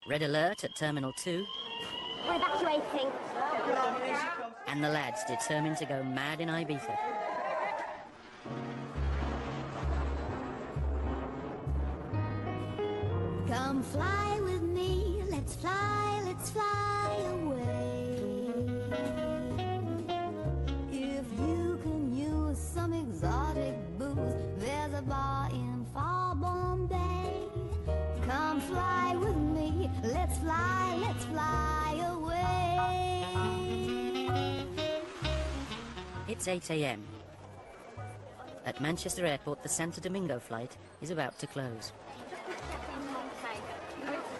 Red alert at Terminal 2. We're evacuating. And the lads determined to go mad in Ibiza. Come fly with me, let's fly away. If you can use some exotic booze, there's a bar in far Bombay. Come fly with me, let's fly away. It's 8 a.m. At Manchester Airport, the Santo Domingo flight is about to close.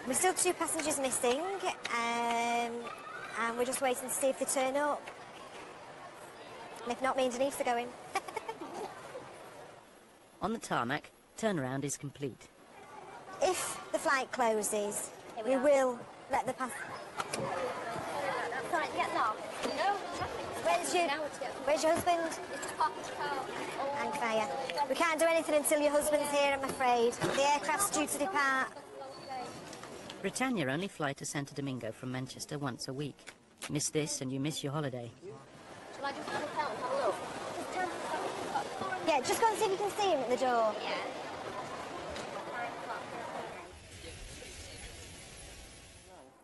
We're still 2 passengers missing, and we're just waiting to see if they turn up. And if not, me and Denise are going. On the tarmac, turnaround is complete. If the flight closes, we will let the Sorry, get off. No, Where's your husband? And Freya. We can't do anything until your husband's here, I'm afraid. The aircraft's due to depart. Britannia only fly to Santo Domingo from Manchester once a week. Miss this and you miss your holiday. Shall I just look out and have a look? Yeah, just go and see if you can see him at the door. Yeah.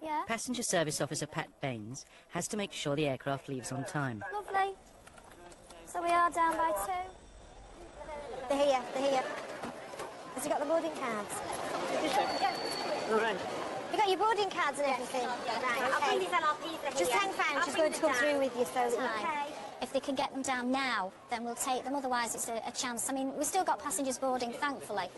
Yeah? Passenger Service Officer Pat Baines has to make sure the aircraft leaves on time. Lovely. So we are down by 2. They're here. Has he got the boarding cards? All right. You got your boarding cards and everything? Right, okay. Just hang fire, she's going to come through with you, so that you If they can get them down now, then we'll take them. Otherwise, it's a chance. I mean, we've still got passengers boarding, thankfully.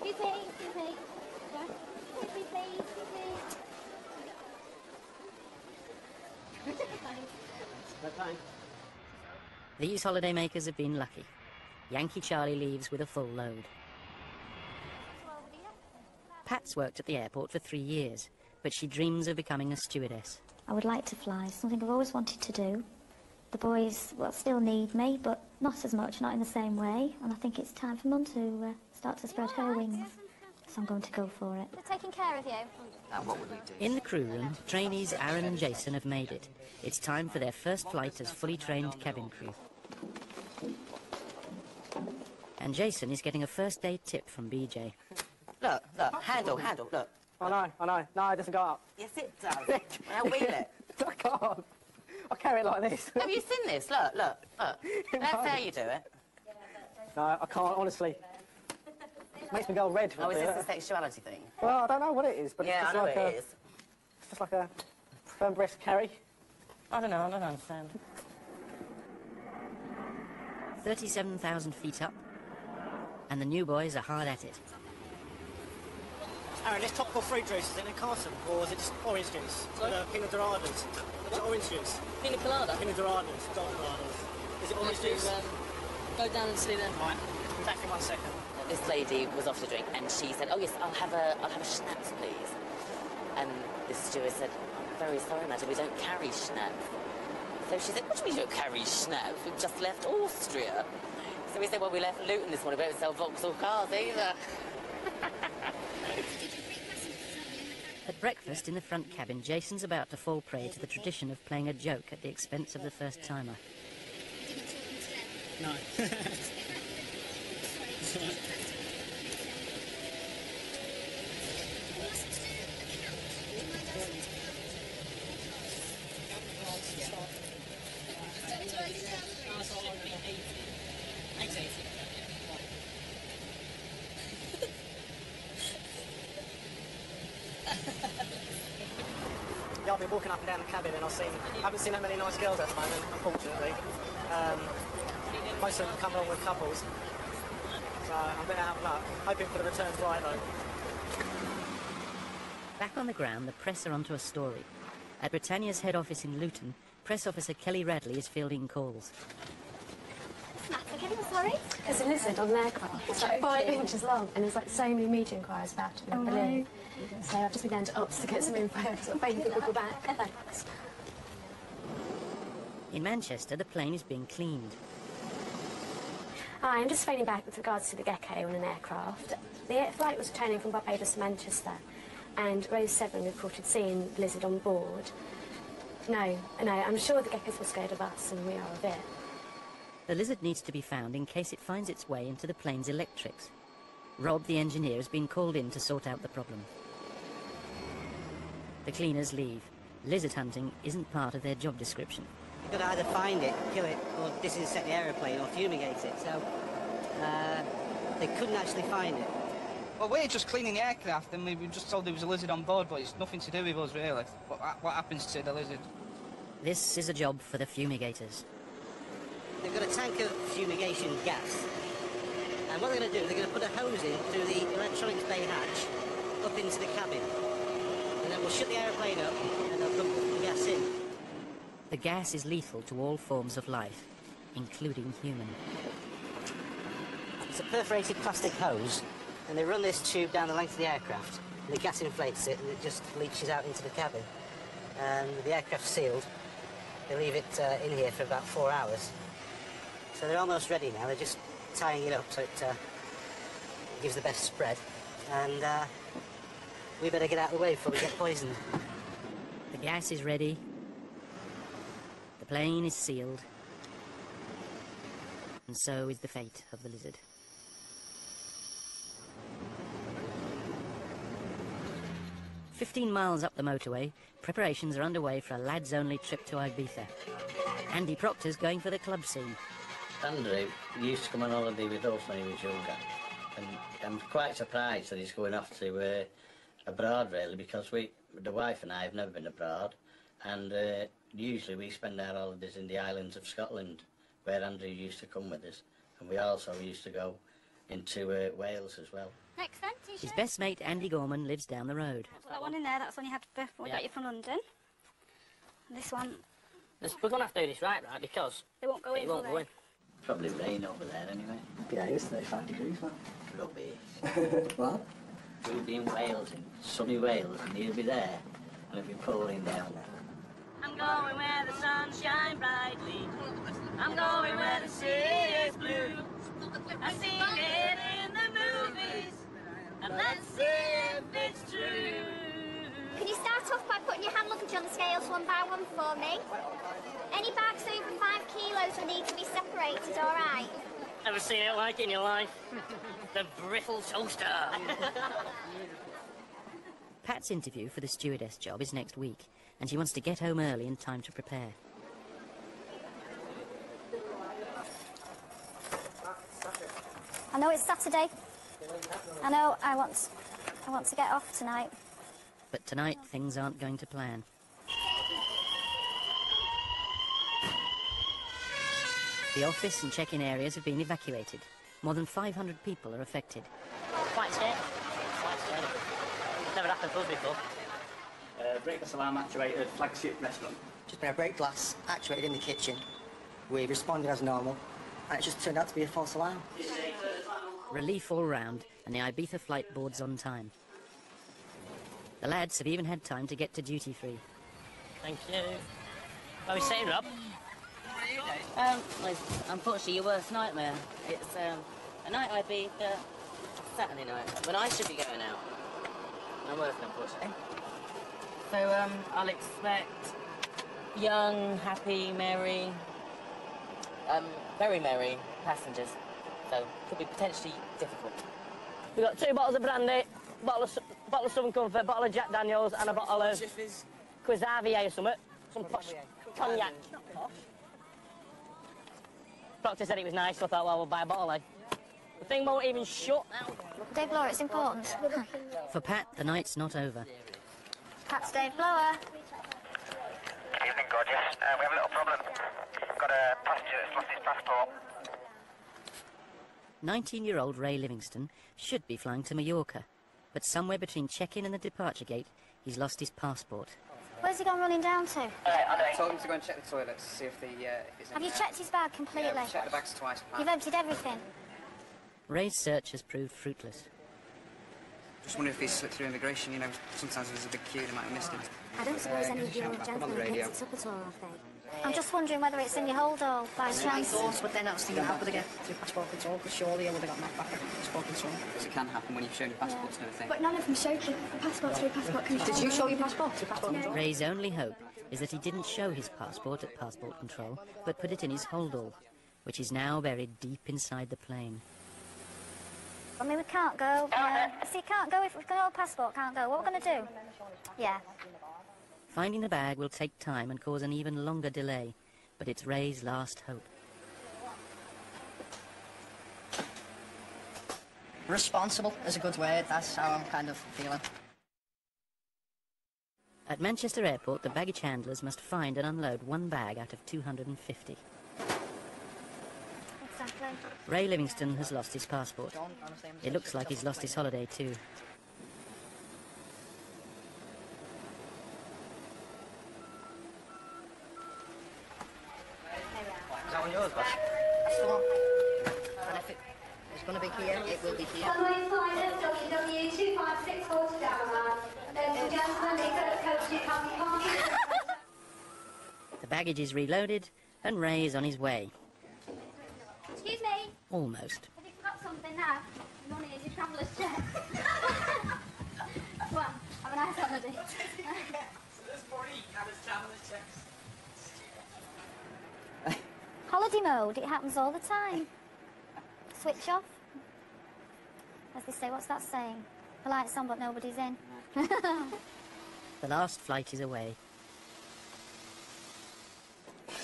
These holidaymakers have been lucky. Yankee Charlie leaves with a full load. Pat's worked at the airport for 3 years, but she dreams of becoming a stewardess. I would like to fly, something I've always wanted to do. The boys, well, still need me, but not as much, not in the same way. And I think it's time for Mum to start to spread her wings. So I'm going to go for it. They're taking care of you. What would we do? In the crew room, trainees Aaron and Jason have made it. It's time for their first flight as fully trained cabin crew. And Jason is getting a first aid tip from BJ. Look, handle, look. I know. No, it doesn't go up. Yes, it does. Now wheel it. I can't. I'll carry it like this. Have you seen this? Look. That's how you do it. No, I can't, honestly. It makes me go red. Oh, is this a sexuality thing? Well, I don't know what it is, but Yeah, it's I just know like it is. It's just like a firm breast carry. I don't understand. 37,000 feet up, and the new boys are hard at it. Aaron, this tropical fruit juice, is it in Carson, or is it just orange juice? Pina doradas. Is it orange juice? Pina colada? Pina doradas, dark doradas. Is it orange juice? Go down and see them. Right, exactly 1 second. This lady was offered a drink, and she said, "Oh yes, I'll have a schnapps, please." And this steward said, "I'm very sorry, madam, we don't carry schnapps." So she said, "What do you mean you don't carry schnapps? We've just left Austria." So we said, "Well, we left Luton this morning, we don't sell Vauxhall cars either." At breakfast in the front cabin, Jason's about to fall prey to the tradition of playing a joke at the expense of the first-timer. No. Yeah, I've been walking up and down the cabin and I haven't seen that many nice girls at the moment, unfortunately. Most of them come along with couples. So I'm a bit out of luck. Hoping for the return flight though. Back on the ground, the press are onto a story. At Britannia's head office in Luton, press officer Kelly Radley is fielding calls. Sorry? There's a lizard on an aircraft. It's like 5 inches long, and there's like so many media inquiries about it in Berlin. So I've just been down to Ops to get some info, sort of phone people back. Thanks. In Manchester, the plane is being cleaned. Hi, I'm just phoning back with regards to the gecko on an aircraft. The flight was returning from Barbados to Manchester, and row 7 reported seeing the lizard on board. No, I'm sure the geckos were scared of us and we are of it. The lizard needs to be found in case it finds its way into the plane's electrics. Rob, the engineer, has been called in to sort out the problem. The cleaners leave. Lizard hunting isn't part of their job description. You've got to either find it, kill it, or disinfect the aeroplane, or fumigate it, so they couldn't actually find it. Well, we're just cleaning the aircraft, and we were just told there was a lizard on board, but it's nothing to do with us, really. What happens to the lizard? This is a job for the fumigators. They've got a tank of fumigation gas, and what they're going to do, they're going to put a hose in through the electronics bay hatch up into the cabin, and then we'll shut the aeroplane up, and they'll dump the gas in. The gas is lethal to all forms of life, including human. It's a perforated plastic hose, and they run this tube down the length of the aircraft, and the gas inflates it, and it just leaches out into the cabin. And with the aircraft sealed, they leave it in here for about 4 hours. So they're almost ready now. They're just tying it up so it gives the best spread. And we better get out of the way before we get poisoned. The gas is ready. The plane is sealed. And so is the fate of the lizard. "15 miles up the motorway, preparations are underway for a lads-only trip to Ibiza. Andy Proctor's going for the club scene. Andrew used to come on holiday with us when he was younger, and I'm quite surprised that he's going off to abroad, really, because the wife and I have never been abroad, and usually we spend our holidays in the islands of Scotland, where Andrew used to come with us, and we also used to go into Wales as well. Next then, T-shirt. His best mate, Andy Gorman, lives down the road. That one in there, that's one you had when we got you from London. And this one... We're going to have to do this right, because... They won't go in, It won't go in. Probably rain over there anyway. Yeah, it's 35 degrees, man. Rubbish. What? We'll be in Wales, in sunny Wales, and he'll be there, and it'll be pouring down. I'm going where the sun shines brightly. I'm going where the sea is blue. I've seen it in the movies, and let's see if it's true. Can you start off by putting your hand luggage on the scales one by one for me? Any bags over 5 kilos will need to be separated, all right? Ever seen it like in your life? The brittle toaster. Pat's interview for the stewardess job is next week, and she wants to get home early in time to prepare. I know it's Saturday. I know I want to get off tonight. But tonight, things aren't going to plan. The office and check-in areas have been evacuated. More than 500 people are affected. Quite scared. Never happened to us before. Break-glass alarm actuated flagship restaurant. Just been a break glass actuated in the kitchen. We responded as normal, and it just turned out to be a false alarm. Relief all round, and the Ibiza flight boards on time. The lads have even had time to get to duty-free. Thank you. Where are we sitting, Rob? Well, unfortunately, your worst nightmare. It's a night I'd be Saturday night, when I should be going out. I'm working, unfortunately. So, I'll expect young, happy, merry, very merry passengers. So, could be potentially difficult. We've got 2 bottles of brandy, bottle of Southern Comfort, bottle of Jack Daniels, and a bottle of Quizavier or something. Some posh cognac. Proctor said it was nice, so I thought, well, we'll buy a bottle, eh? The thing won't even shut now. Dave Blower, it's important. For Pat, the night's not over. Pat's Dave Blower. Good evening, gorgeous. We have a little problem. Got a passenger that's lost his passport. 19-year-old Ray Livingston should be flying to Mallorca, but somewhere between check-in and the departure gate, he's lost his passport. Where's he gone running down to? I told him to go and check the toilets to see if it's in Have you there. checked his bag completely? Yeah, we've checked the bags twice. You've emptied everything? Ray's search has proved fruitless. Just wonder if he's slipped through immigration, you know, sometimes there's a big queue, they might have missed him. I don't suppose any of your Come on the gentlemen radio. picked it up at all, have they? I'm just wondering whether it's in your hold all by I chance. thought, but then I was thinking, how could I get through passport control? Because surely I would have got my back at passport control. Because it can happen when you've shown your passports and everything. But none of them showed the passport through passport control. Did you show your passport through passport control? Ray's only hope is that he didn't show his passport at passport control, but put it in his holdall, which is now buried deep inside the plane. I mean, we can't go. See, can't go if we've got no passport, can't go. What are we going to do? Yeah. Finding the bag will take time and cause an even longer delay, but it's Ray's last hope. Responsible is a good word, that's how I'm kind of feeling. At Manchester Airport, the baggage handlers must find and unload one bag out of 250. Exactly. Ray Livingston has lost his passport. It looks like he's lost his holiday too. Is that one yours, boss? That's the one. And if it's going to be here, it will be here. Runway final, WW256 down. Ladies and gentlemen, the third coach to come behind. The baggage is reloaded and Ray is on his way. Excuse me, Almost. have you forgot something now? Money is your traveller's check. Go on, have a nice holiday. Holiday mode, it happens all the time. Switch off. As they say, what's that saying? The light's on but nobody's in. The last flight is away.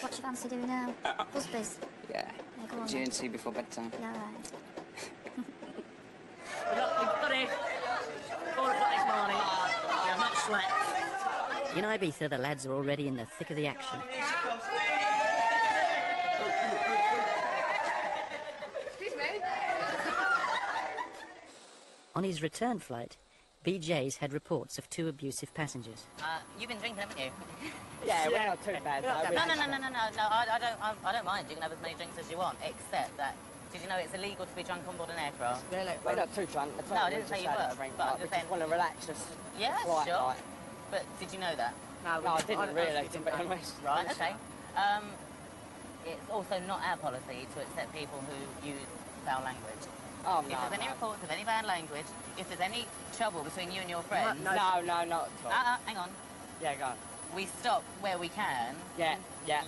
What do you fancy doing now? Busbies? Yeah. Go on then. G&T before bedtime. Yeah, right. We've got it. 4 o'clock this morning. I've not slept. In Ibiza, the lads are already in the thick of the action. On his return flight, BJ's had reports of 2 abusive passengers. You've been drinking, haven't you? Yeah, we're not too bad. No, I don't mind. You can have as many drinks as you want, except that. Did you know it's illegal to be drunk on board an aircraft? Really? We're not too drunk. No, I didn't say you were. But I'm We just saying. just want to relax, just Yeah, flight, sure. like. But did you know that? No, I didn't really, to be honest. Right, okay. It's also not our policy to accept people who use foul language. Oh, If no, there's any no. reports of any bad language, if there's any trouble between you and your friends... No, not at all. hang on. Yeah, go on. We stop where we can. Yeah.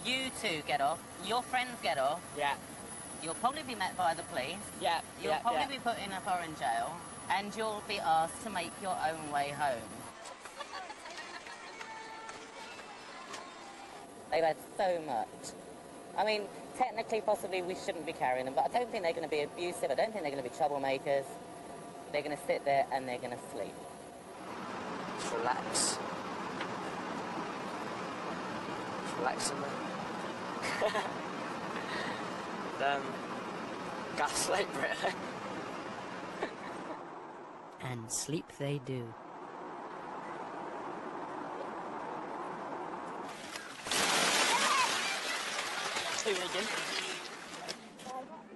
You two get off. Your friends get off. Yeah. You'll probably be met by the police. Yeah. You'll probably be put in a foreign jail. And you'll be asked to make your own way home. They've had so much. I mean, technically, possibly we shouldn't be carrying them, but I don't think they're going to be abusive. I don't think they're going to be troublemakers. They're going to sit there and they're going to sleep. Just relax. Just relax a bit. Gaslight, really. And sleep they do.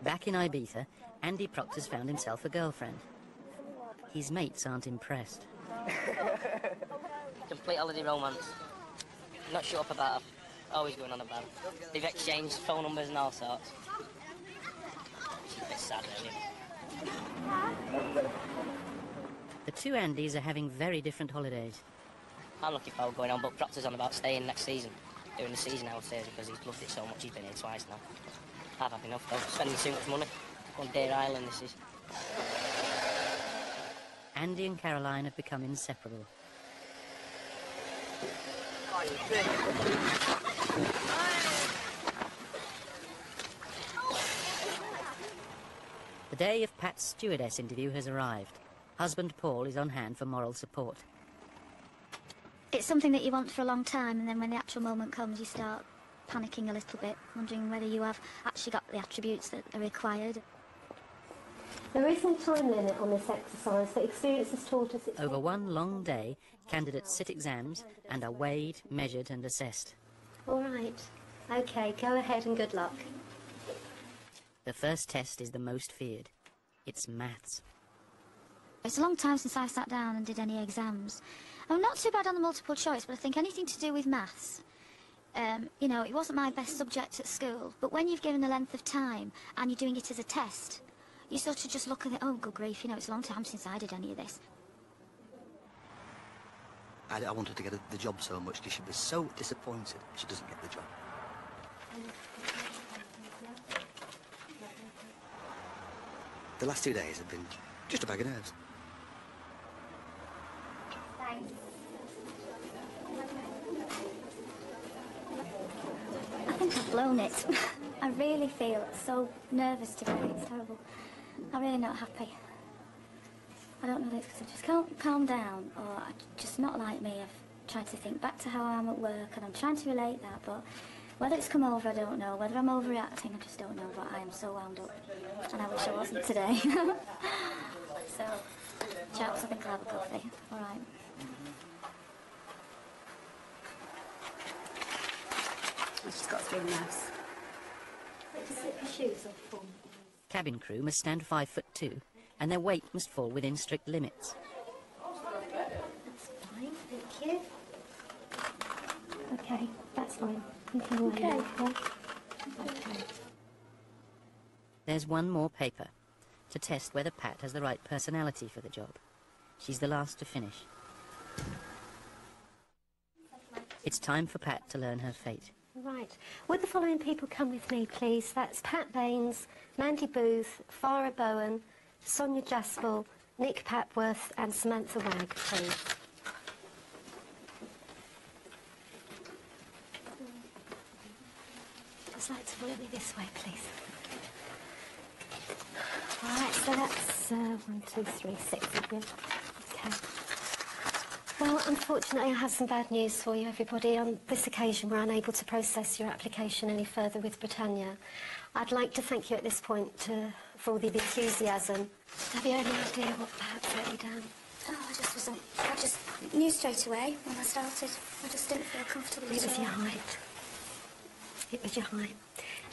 Back in Ibiza, Andy Proctor's found himself a girlfriend. His mates aren't impressed. Complete holiday romance. Not shut up about her. Always going on about her. They've exchanged phone numbers and all sorts. She's a bit sad, really. The 2 Andys are having very different holidays. I'm looking forward to going on, but Proctor's on about staying next season. Doing the season outstairs because he's loved it so much. He's been here twice now. I've had enough though. Spending too much money. On Deer Island, this is. Andy and Caroline have become inseparable. The day of Pat's stewardess interview has arrived. Husband Paul is on hand for moral support. It's something that you want for a long time, and then when the actual moment comes, you start panicking a little bit, wondering whether you have actually got the attributes that are required. There is no time limit on this exercise. The experience has taught us it's... Over one long day, candidates sit exams and are weighed, measured and assessed. All right. OK, go ahead and good luck. The first test is the most feared. It's maths. It's a long time since I sat down and did any exams. I'm not too bad on the multiple choice, but I think anything to do with maths You know, it wasn't my best subject at school, but when you've given a length of time and you're doing it as a test, you sort of just look at it, oh, good grief, you know, it's a long time since I did any of this. I wanted to get the job so much because she'd be so disappointed if she doesn't get the job. The last 2 days have been just a bag of nerves. Thanks. I think I've blown it. I really feel so nervous today. It's terrible. I'm really not happy. I don't know this because I just can't calm down, or I just not like me. I've tried to think back to how I am at work, and I'm trying to relate that, but whether it's come over, I don't know. Whether I'm overreacting, I just don't know, but I am so wound up, and I wish I wasn't today. So, chaps, I think I'll have a coffee. All right. I've just got through the mess. Slip your shoes off for me. Cabin crew must stand 5'2", and their weight must fall within strict limits. That's fine, thank you. Okay, that's fine. Okay. Okay. There's one more paper to test whether Pat has the right personality for the job. She's the last to finish. It's time for Pat to learn her fate. Right. Would the following people come with me, please? That's Pat Baines, Mandy Booth, Farah Bowen, Sonia Jaspel, Nick Papworth and Samantha Wagg, please. Just like to follow me this way, please. All right, so that's 1, 2, 3, 6 of you. Okay. Well, unfortunately, I have some bad news for you, everybody. On this occasion, we're unable to process your application any further with Britannia. I'd like to thank you at this point for all the enthusiasm. Have you any idea what perhaps let you down? Oh, I just knew straight away when I started. I just didn't feel comfortable It was your height. It was your height.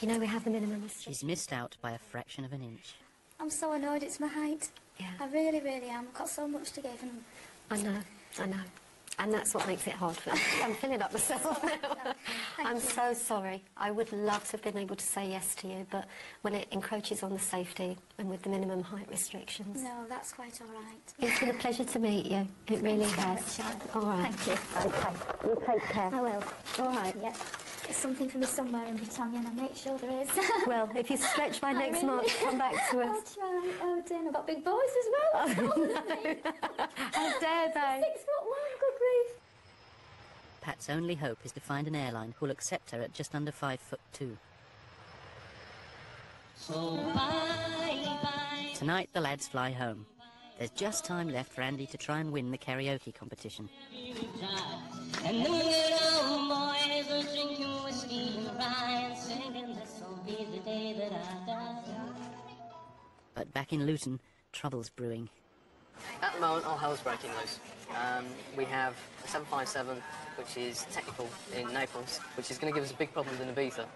You know, we have the minimum restriction. She's missed out by a fraction of an inch. I'm so annoyed it's my height. Yeah. I really, really am. I've got so much to give, and I know. And that's what makes it hard for me. I'm filling up myself now. I'm so sorry. I would love to have been able to say yes to you, but when it encroaches on the safety and with the minimum height restrictions... No, that's quite all right. It's been a pleasure to meet you. It really has. All right. Thank you. Okay. You take care. I will. All right. Yeah. There's something for me somewhere in Britannia, and I'll make sure there is. Well, if you stretch by next month, come back to us. I'll try. Oh, dear, I've got big boys as well. How dare they? 6'1", good grief. Pat's only hope is to find an airline who'll accept her at just under 5'2". So bye-bye. Tonight the lads fly home. There's just time left for Andy to try and win the karaoke competition. And the good old boys are drinking whiskey and rye and singing, this'll be the day that I die. But back in Luton, trouble's brewing. At the moment, all hell's breaking loose. We have a 757, which is technical in Naples, which is going to give us a big problem in Ibiza,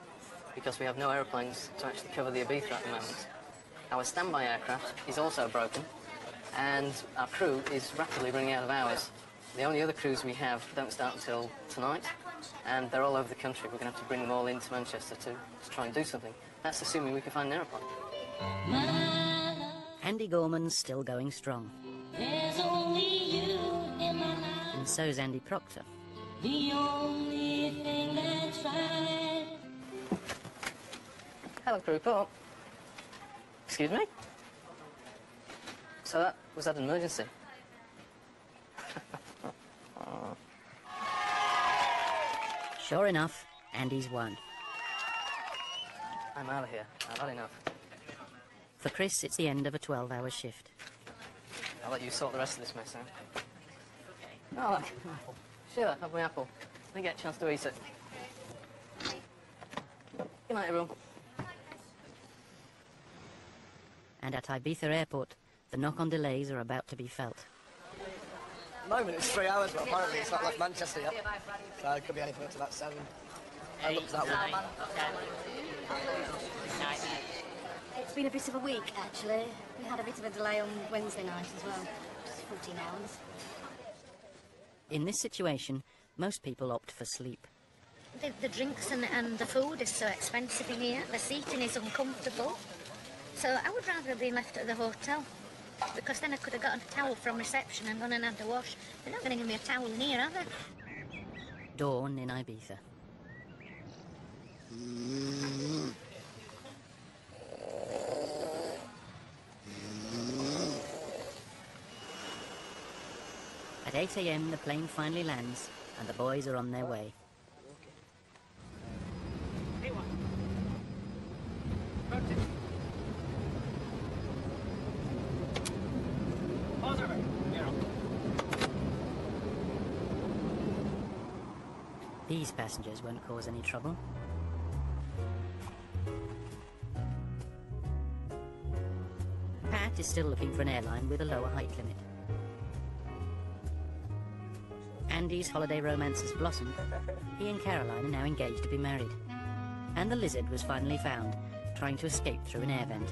because we have no aeroplanes to actually cover the Ibiza at the moment. Our standby aircraft is also broken, and our crew is rapidly running out of hours. The only other crews we have don't start until tonight, and they're all over the country. We're going to have to bring them all into Manchester to try and do something. That's assuming we can find an aeroplane. Andy Gorman's still going strong. There's only you in my life. And so's Andy Proctor. The only thing that's right. Hello, crew report. Excuse me? So was that an emergency? Sure enough, Andy's won. I'm out of here. I've had enough. For Chris, it's the end of a 12-hour shift. I'll let you sort the rest of this mess out. Oh, look, an apple. Sure, have my apple. Let me get a chance to eat it. Good night, everyone. And at Ibiza Airport, the knock-on delays are about to be felt. At the moment it's 3 hours, but apparently it's not left Manchester yet. So it could be anything up to about 7. I looked at that one. It's been a bit of a week, actually. We had a bit of a delay on Wednesday night as well. Just 14 hours. In this situation, most people opt for sleep. The drinks and the food is so expensive in here. The seating is uncomfortable. So I would rather have been left at the hotel, because then I could have got a towel from reception and gone and had a wash. They're not going to give me a towel in here, are they? Dawn in Ibiza. At 8 a.m. the plane finally lands and the boys are on their way. These passengers won't cause any trouble. Pat is still looking for an airline with a lower height limit. Andy's holiday romance has blossomed. He and Caroline are now engaged to be married. And the lizard was finally found, trying to escape through an air vent.